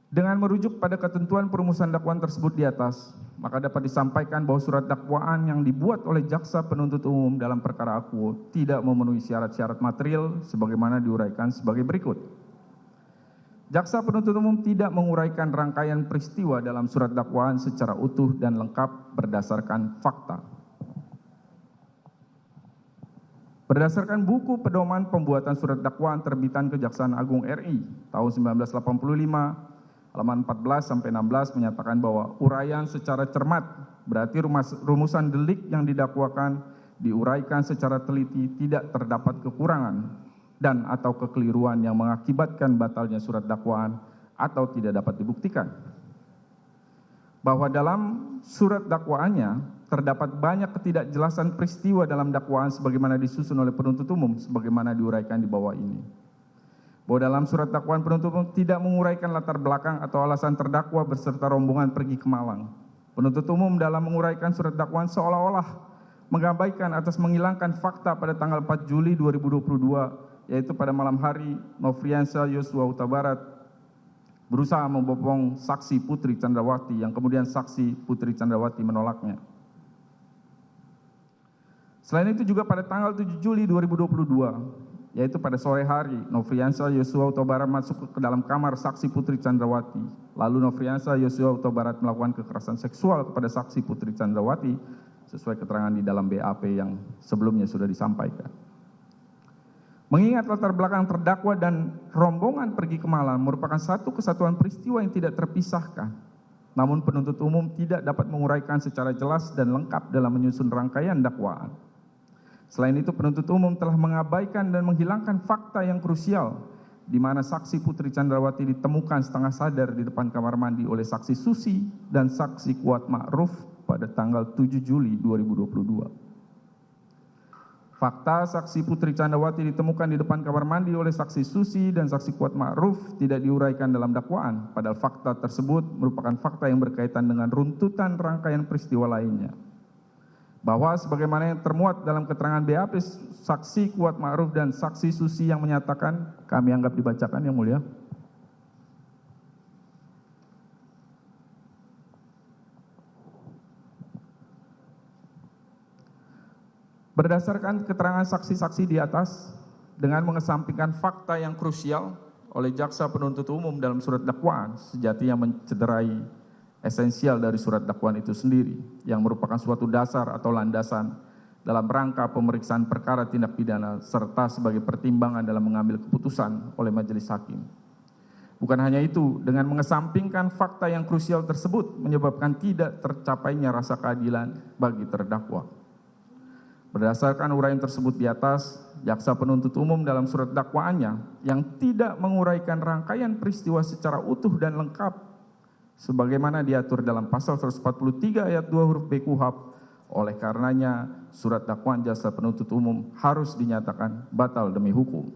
Dengan merujuk pada ketentuan perumusan dakwaan tersebut di atas, maka dapat disampaikan bahwa surat dakwaan yang dibuat oleh jaksa penuntut umum dalam perkara akuo tidak memenuhi syarat-syarat material sebagaimana diuraikan sebagai berikut. Jaksa penuntut umum tidak menguraikan rangkaian peristiwa dalam surat dakwaan secara utuh dan lengkap berdasarkan fakta. Berdasarkan buku pedoman pembuatan surat dakwaan terbitan Kejaksaan Agung RI tahun 1985, halaman 14 sampai 16 menyatakan bahwa uraian secara cermat berarti rumusan delik yang didakwakan diuraikan secara teliti, tidak terdapat kekurangan dan atau kekeliruan yang mengakibatkan batalnya surat dakwaan atau tidak dapat dibuktikan. Bahwa dalam surat dakwaannya terdapat banyak ketidakjelasan peristiwa dalam dakwaan sebagaimana disusun oleh penuntut umum sebagaimana diuraikan di bawah ini. Bahwa dalam surat dakwaan penuntut umum tidak menguraikan latar belakang atau alasan terdakwa beserta rombongan pergi ke Malang. Penuntut umum dalam menguraikan surat dakwaan seolah-olah mengabaikan atas menghilangkan fakta pada tanggal 4 Juli 2022, yaitu pada malam hari Nofriansah Yosua Huta Barat berusaha membopong saksi Putri Candrawati yang kemudian saksi Putri Candrawati menolaknya. Selain itu juga pada tanggal 7 Juli 2022, yaitu pada sore hari, Nofriansah Yosua Huta Barat masuk ke dalam kamar saksi Putri Candrawati. Lalu Nofriansah Yosua Huta Barat melakukan kekerasan seksual kepada saksi Putri Candrawati sesuai keterangan di dalam BAP yang sebelumnya sudah disampaikan. Mengingat latar belakang terdakwa dan rombongan pergi ke Malang merupakan satu kesatuan peristiwa yang tidak terpisahkan, namun penuntut umum tidak dapat menguraikan secara jelas dan lengkap dalam menyusun rangkaian dakwaan. Selain itu, penuntut umum telah mengabaikan dan menghilangkan fakta yang krusial, di mana saksi Putri Candrawati ditemukan setengah sadar di depan kamar mandi oleh saksi Susi dan saksi Kuat Ma'ruf pada tanggal 7 Juli 2022. Fakta saksi Putri Candrawati ditemukan di depan kamar mandi oleh saksi Susi dan saksi Kuat Ma'ruf tidak diuraikan dalam dakwaan, padahal fakta tersebut merupakan fakta yang berkaitan dengan runtutan rangkaian peristiwa lainnya. Bahwa sebagaimana yang termuat dalam keterangan BAP saksi Kuat Ma'ruf dan saksi Susi yang menyatakan, kami anggap dibacakan yang mulia. Berdasarkan keterangan saksi-saksi di atas, dengan mengesampingkan fakta yang krusial oleh jaksa penuntut umum dalam surat dakwaan, sejatinya mencederai esensial dari surat dakwaan itu sendiri, yang merupakan suatu dasar atau landasan dalam rangka pemeriksaan perkara tindak pidana, serta sebagai pertimbangan dalam mengambil keputusan oleh majelis hakim. Bukan hanya itu, dengan mengesampingkan fakta yang krusial tersebut menyebabkan tidak tercapainya rasa keadilan bagi terdakwa. Berdasarkan uraian tersebut di atas, jaksa penuntut umum dalam surat dakwaannya yang tidak menguraikan rangkaian peristiwa secara utuh dan lengkap sebagaimana diatur dalam pasal 143 ayat 2 huruf B KUHP, oleh karenanya surat dakwaan jaksa penuntut umum harus dinyatakan batal demi hukum.